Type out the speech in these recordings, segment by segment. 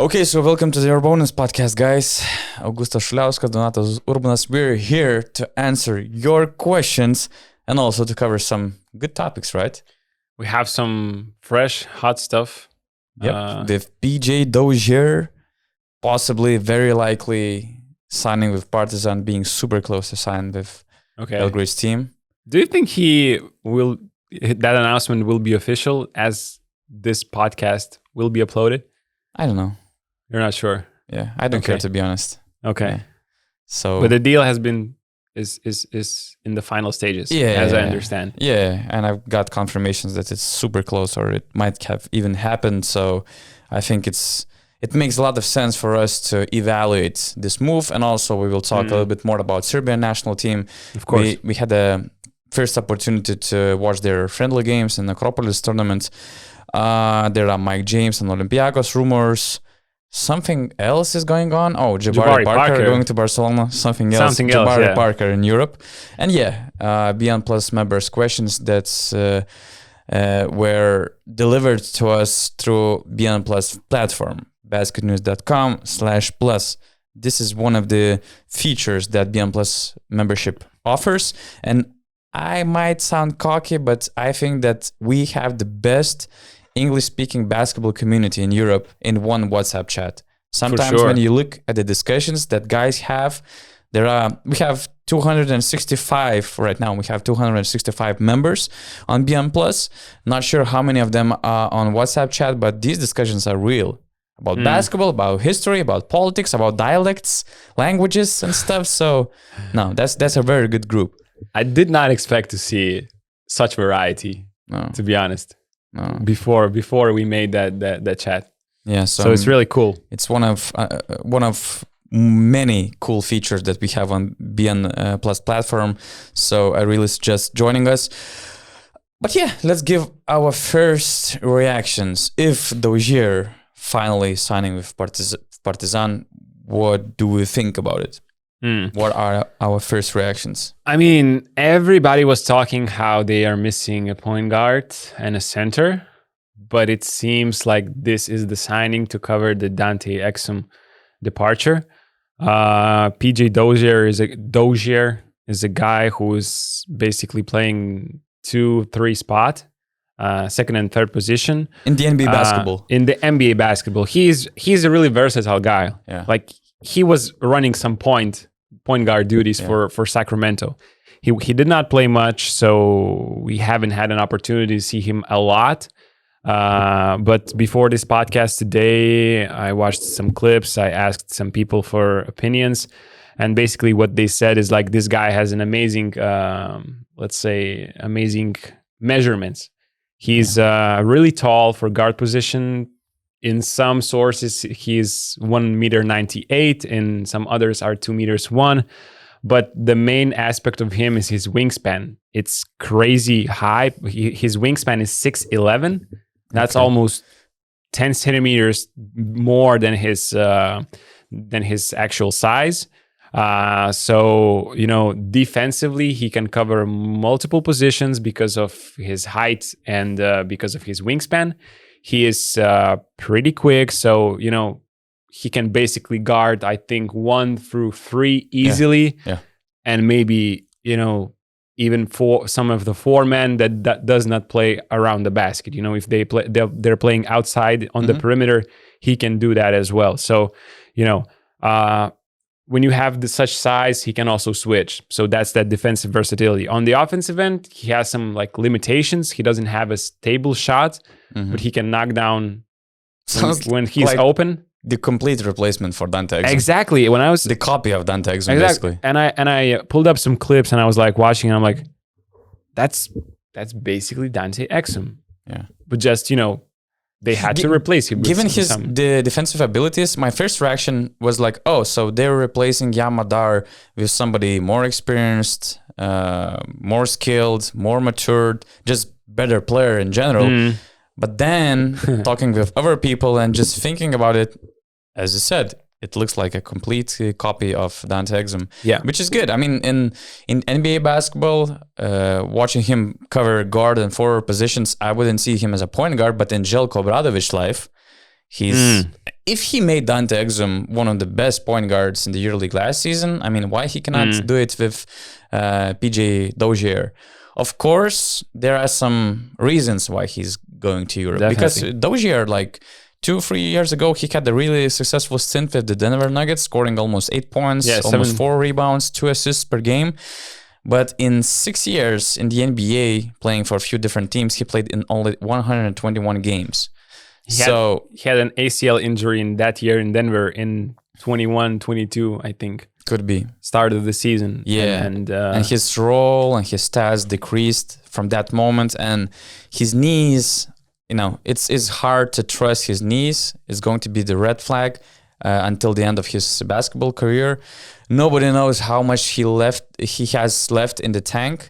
Okay, so welcome to the URBONUS podcast, guys. Kostas Sloukas, Donatas URBONUS. We're here to answer your questions and also to cover some good topics, right? We have some fresh, hot stuff. Yep, with PJ Dozier, possibly, very likely signing with Partizan, being super close to sign with Belgrade's team. Do you think that announcement will be official as this podcast will be uploaded? I don't know. You're not sure? Yeah, I don't care, to be honest. Okay. Yeah. So, but the deal is in the final stages, as I understand. Yeah, and I've got confirmations that it's super close, or it might have even happened. So I think it makes a lot of sense for us to evaluate this move, and also we will talk a little bit more about Serbian national team. Of course, we had a first opportunity to watch their friendly games in the Acropolis tournament. There are Mike James and Olympiacos rumors. Something else is going on. Oh, Jabari Parker going to Barcelona. Something else. Jabari Parker in Europe. And Beyond Plus members' questions that's were delivered to us through Beyond Plus platform, BasketNews.com/plus. This is one of the features that Beyond Plus membership offers. And I might sound cocky, but I think that we have the best English-speaking basketball community in Europe in one WhatsApp chat. Sometimes when you look at the discussions that guys have, we have 265 right now. We have 265 members on BM Plus. Not sure how many of them are on WhatsApp chat, but these discussions are real about basketball, about history, about politics, about dialects, languages, and stuff. So, no, that's a very good group. I did not expect to see such variety. To be honest. Before we made that chat. Yeah, so it's really cool. It's one of many cool features that we have on BN Plus platform. So I really suggest joining us. But let's give our first reactions. If Dozier finally signing with Partizan, what do we think about it? What are our first reactions? I mean, everybody was talking how they are missing a point guard and a center, but it seems like this is the signing to cover the Dante Exum departure. PJ Dozier is a guy who is basically playing 2-3 spot, second and third position in the NBA basketball. In the NBA basketball, he's a really versatile guy. Yeah. Like, he was running some point guard duties for Sacramento. He did not play much, so we haven't had an opportunity to see him a lot. But before this podcast today, I watched some clips. I asked some people for opinions, and basically what they said is like, this guy has an amazing, amazing measurements. He's really tall for guard position. In some sources, he's 1.98 m, and some others are 2.1 m. But the main aspect of him is his wingspan. It's crazy high. His wingspan is 6'11". That's almost 10 centimeters more than his actual size. So, defensively, he can cover multiple positions because of his height and because of his wingspan. He is pretty quick, so, he can basically guard, I think, 1 through 3 easily. Yeah. And maybe, even for some of the 4 men that does not play around the basket. If they're playing outside on the perimeter, he can do that as well. So, when you have such size, he can also switch. So that's that defensive versatility. On the offensive end, he has some limitations. He doesn't have a stable shot, but he can knock down when he's open. The complete replacement for Dante Exum. Exactly. When I was the copy of Dante Exum, basically. And I pulled up some clips and I was like watching, and I'm like, that's basically Dante Exum. Yeah. But just they had to replace him. Given the defensive abilities, my first reaction was like, oh, so they're replacing Yamadar with somebody more experienced, more skilled, more matured, just better player in general. But then talking with other people and just thinking about it, as you said, it looks like a complete copy of Dante Exum. Yeah, which is good. I mean, in NBA basketball, watching him cover guard and forward positions, I wouldn't see him as a point guard. But in Jelko Obradovic's life, If he made Dante Exum one of the best point guards in the EuroLeague last season, I mean, why he cannot do it with PJ Dozier? Of course, there are some reasons why he's going to Europe. Definitely. Because Dozier, like 2-3 years ago, he had a really successful stint with the Denver Nuggets, scoring almost 8 points, almost 4 rebounds, 2 assists per game. But in 6 years in the NBA, playing for a few different teams, he played in only 121 games. He had an ACL injury in that year in Denver in 21-22, I think. Could be. Start of the season. Yeah. And his role and his stats decreased from that moment. And his knees, it's hard to trust his knees. It's going to be the red flag until the end of his basketball career. Nobody knows how much he has left in the tank,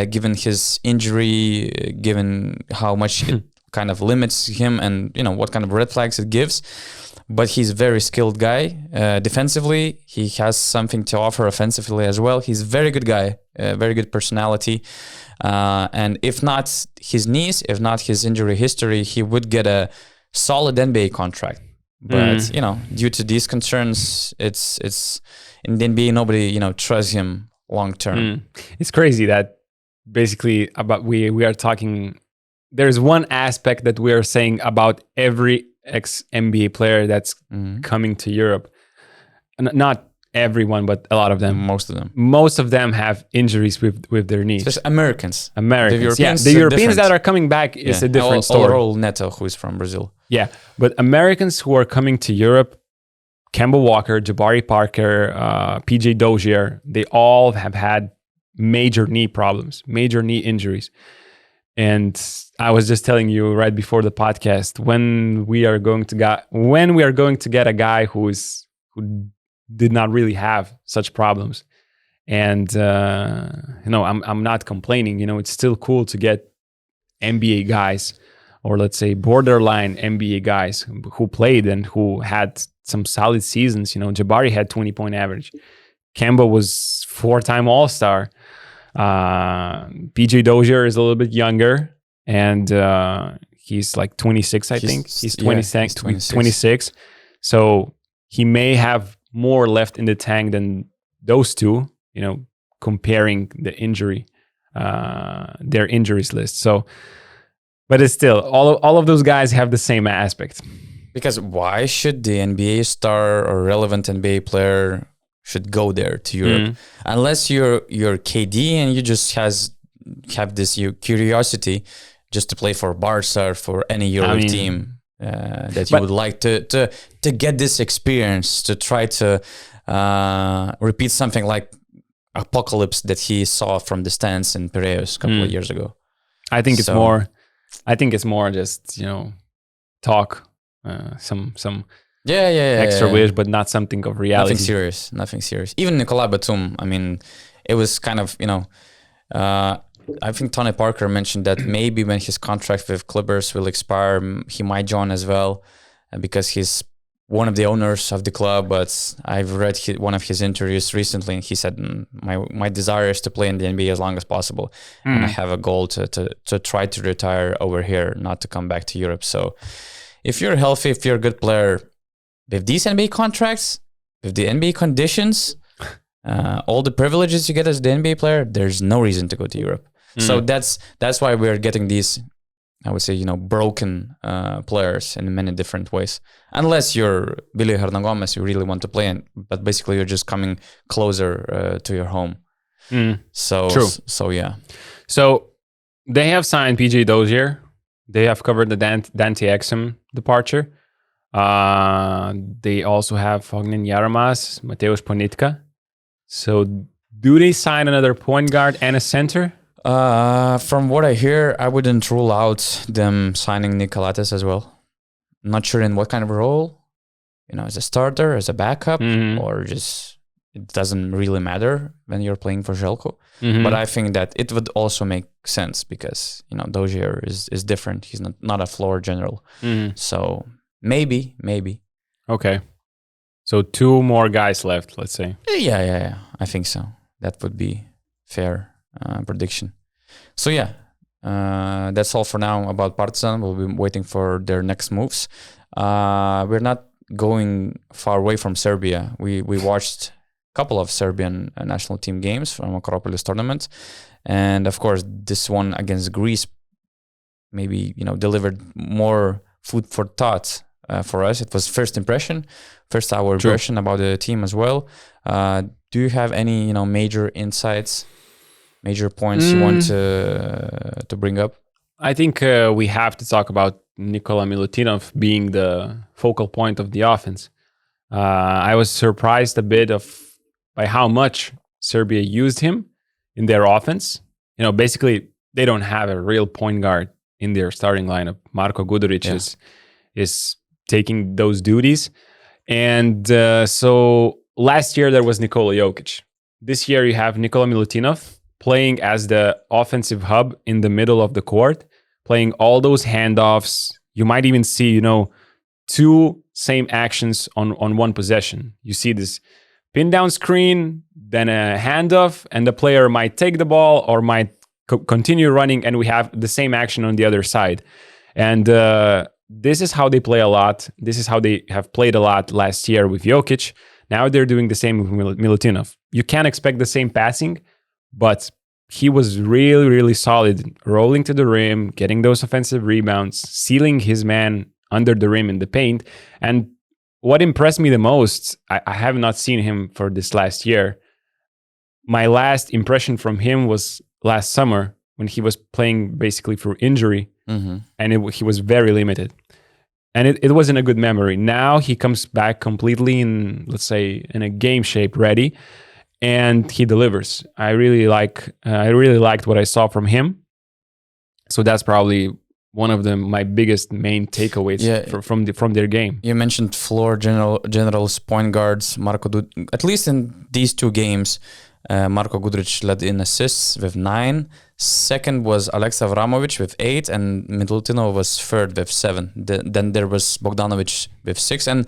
given his injury, given how much it kind of limits him and what kind of red flags it gives. But he's a very skilled guy. Defensively, he has something to offer offensively as well. He's a very good guy, very good personality. And if not his knees, if not his injury history, he would get a solid NBA contract. But due to these concerns, it's in the NBA nobody trusts him long term. It's crazy that basically we are talking. There's one aspect that we are saying about every ex-NBA player that's coming to Europe. Not everyone, but a lot of them. Most of them have injuries with their knees. Just Americans. The Europeans that are coming back is a different story. Raul Neto, who is from Brazil. Yeah, but Americans who are coming to Europe, Kemba Walker, Jabari Parker, PJ Dozier, they all have had major knee problems, major knee injuries. And I was just telling you right before the podcast, when we are going to get a guy who did not really have such problems. And I'm not complaining. It's still cool to get NBA guys, or let's say borderline NBA guys who played and who had some solid seasons. Jabari had 20-point average. Kemba was 4-time All-Star. PJ Dozier is a little bit younger, and he's like 26, I think. He's 26. So he may have more left in the tank than those two, comparing the their injuries list. So, but it's still, all of those guys have the same aspect. Because why should the NBA star or relevant NBA player should go there to Europe unless you're KD and you just have this curiosity just to play for Barca or for any EuroLeague team that you would like to get this experience, to try to repeat something like Apocalypse that he saw from the stands in Piraeus a couple of years ago. I think it's more just talk, some extra wish, but not something of reality. Nothing serious. Even Nicolas Batum, I mean, it was kind of, I think Tony Parker mentioned that maybe when his contract with Clippers will expire, he might join as well, because he's one of the owners of the club. But I've read one of his interviews recently, and he said, my desire is to play in the NBA as long as possible. And I have a goal to try to retire over here, not to come back to Europe. So if you're healthy, if you're a good player, with these NBA contracts, with the NBA conditions, all the privileges you get as the NBA player, there's no reason to go to Europe. So that's why we're getting these, I would say, broken players in many different ways. Unless you're Billy Hernangomez, you really want to play, but basically you're just coming closer to your home. So true. So yeah. So they have signed PJ Dozier. They have covered the Dante Exum departure. They also have Fognin Yaramas, Mateusz Ponitka. So do they sign another point guard and a center? From what I hear, I wouldn't rule out them signing Nikolatis as well. Not sure in what kind of role, as a starter, as a backup, or just, it doesn't really matter when you're playing for Željko. But I think that it would also make sense because, Dozier is different. He's not a floor general. So maybe. Okay. So 2 more guys left, let's say. Yeah. I think so. That would be fair prediction. So yeah, that's all for now about Partizan. We'll be waiting for their next moves. we're not going far away from Serbia. We watched a couple of Serbian national team games from Acropolis tournament, and of course this one against Greece maybe delivered more food for thought for us. It was first hour impression about the team as well. Do you have any major insights, major points you want to bring up? I think we have to talk about Nikola Milutinov being the focal point of the offense. I was surprised a bit by how much Serbia used him in their offense. Basically they don't have a real point guard in their starting lineup. Marko Guduric is taking those duties. And so last year there was Nikola Jokic. This year you have Nikola Milutinov playing as the offensive hub in the middle of the court, playing all those handoffs. You might even see, two same actions on one possession. You see this pin down screen, then a handoff, and the player might take the ball or might continue running, and we have the same action on the other side. And this is how they play a lot. This is how they have played a lot last year with Jokic. Now they're doing the same with Milutinov. You can't expect the same passing, but he was really, really solid, rolling to the rim, getting those offensive rebounds, sealing his man under the rim in the paint. And what impressed me the most, I have not seen him for this last year. My last impression from him was last summer when he was playing basically through injury, and he was very limited. And it wasn't a good memory. Now he comes back completely in a game shape ready, and he delivers. I really liked what I saw from him. So that's probably one of my biggest main takeaways from their game. You mentioned floor generals, point guards, at least in these two games, Marko Guduric led in assists with 9. Second was Alex Avramovic with 8, and Milutinov was third with 7. Then there was Bogdanovic with 6. And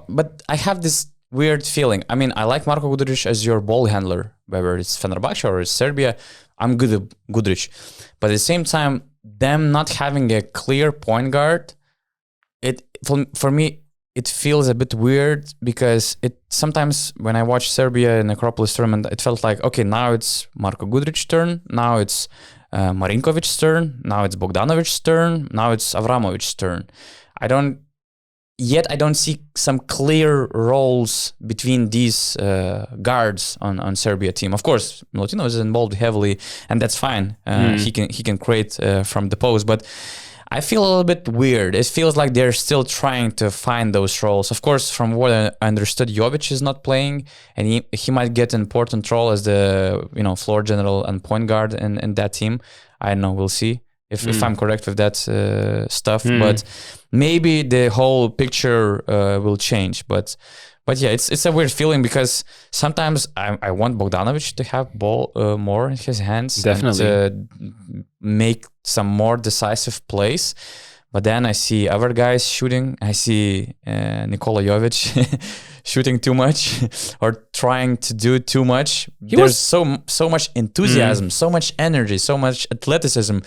but I have this weird feeling. I mean, I like Marko Guduric as your ball handler, whether it's Fenerbahce or it's Serbia. I'm good at Guduric. But at the same time, them not having a clear point guard, for me, it feels a bit weird, because sometimes when I watch Serbia in Acropolis tournament, it felt like, okay, now it's Marko Guduric's turn, now it's Marinkovic's turn, now it's Bogdanovic's turn, now it's Avramovic's turn. I don't see some clear roles between these guards on Serbia team. Of course, Milutinov is involved heavily, and that's fine. He can create from the post, but I feel a little bit weird. It feels like they're still trying to find those roles. Of course, from what I understood, Jovic is not playing, and he might get an important role as the floor general and point guard in that team. I don't know. We'll see if I'm correct with that stuff. But maybe the whole picture will change. But yeah, it's a weird feeling, because sometimes I want Bogdanovic to have ball more in his hands. Definitely. And make some more decisive plays. But then I see other guys shooting. I see Nikola Jovic shooting too much or trying to do too much. There's so much enthusiasm, so much energy, so much athleticism.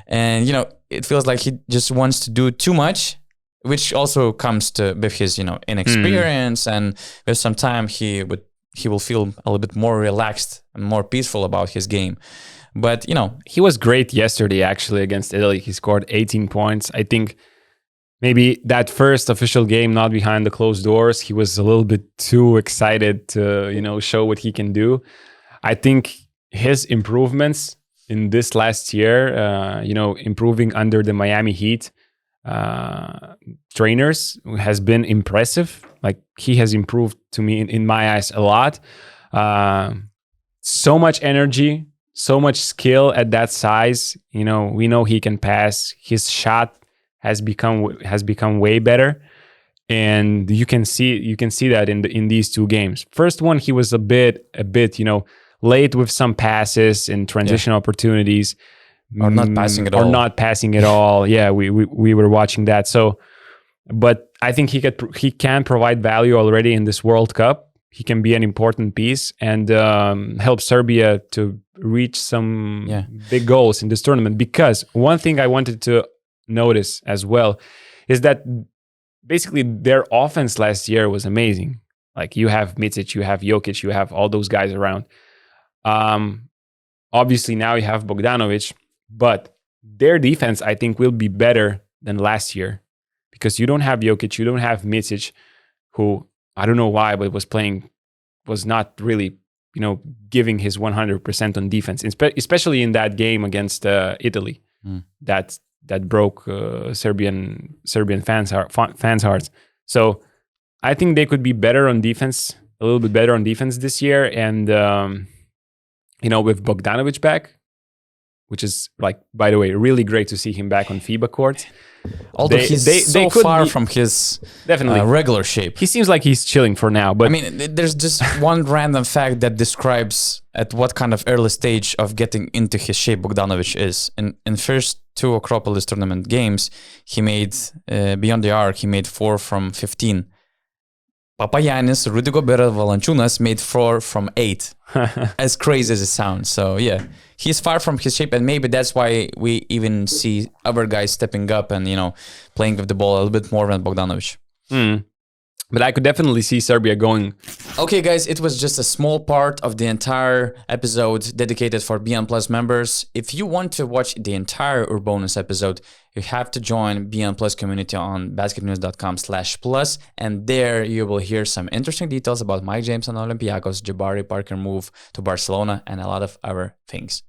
And, it feels like he just wants to do too much, which also comes with his, inexperience. And with some time, he will feel a little bit more relaxed and more peaceful about his game. But, he was great yesterday, actually, against Italy. He scored 18 points. I think maybe that first official game, not behind the closed doors, he was a little bit too excited to, show what he can do. I think his improvements in this last year, improving under the Miami Heat trainers has been impressive. Like, he has improved to me in my eyes a lot. So much energy, so much skill at that size. We know he can pass. His shot has become way better, and you can see that in these two games. First one, he was a bit late with some passes and transition opportunities, or not passing at all. Or not passing at all. Yeah, we were watching that. So, but I think he can provide value already in this World Cup. He can be an important piece and help Serbia to reach some big goals in this tournament. Because one thing I wanted to notice as well is that basically their offense last year was amazing. Like you have Micic, you have Jokic, you have all those guys around. Obviously now you have Bogdanovic, but their defense I think will be better than last year because you don't have Jokic, you don't have Micic, who I don't know why, but was not really, giving his 100% on defense, especially in that game against Italy. That broke Serbian fans' hearts. So I think they could be better on defense, a little bit better on defense this year. And, with Bogdanovic back, which is like, by the way, really great to see him back on FIBA courts. Although he's so far from his regular shape. He seems like he's chilling for now. But I mean, there's just one random fact that describes at what kind of early stage of getting into his shape Bogdanovic is. In first 2 Acropolis tournament games, he made, beyond the arc, he made 4 from 15. Papagiannis, Rudy Gobert, Valanciunas made 4 from 8. As crazy as it sounds. So yeah, he's far from his shape, and maybe that's why we even see other guys stepping up and playing with the ball a little bit more than Bogdanovic. But I could definitely see Serbia going. Okay, guys, it was just a small part of the entire episode dedicated for BN Plus members. If you want to watch the entire URBONUS episode, you have to join BN Plus community on basketnews.com/plus, and there you will hear some interesting details about Mike James and Olympiacos, Jabari Parker move to Barcelona, and a lot of other things.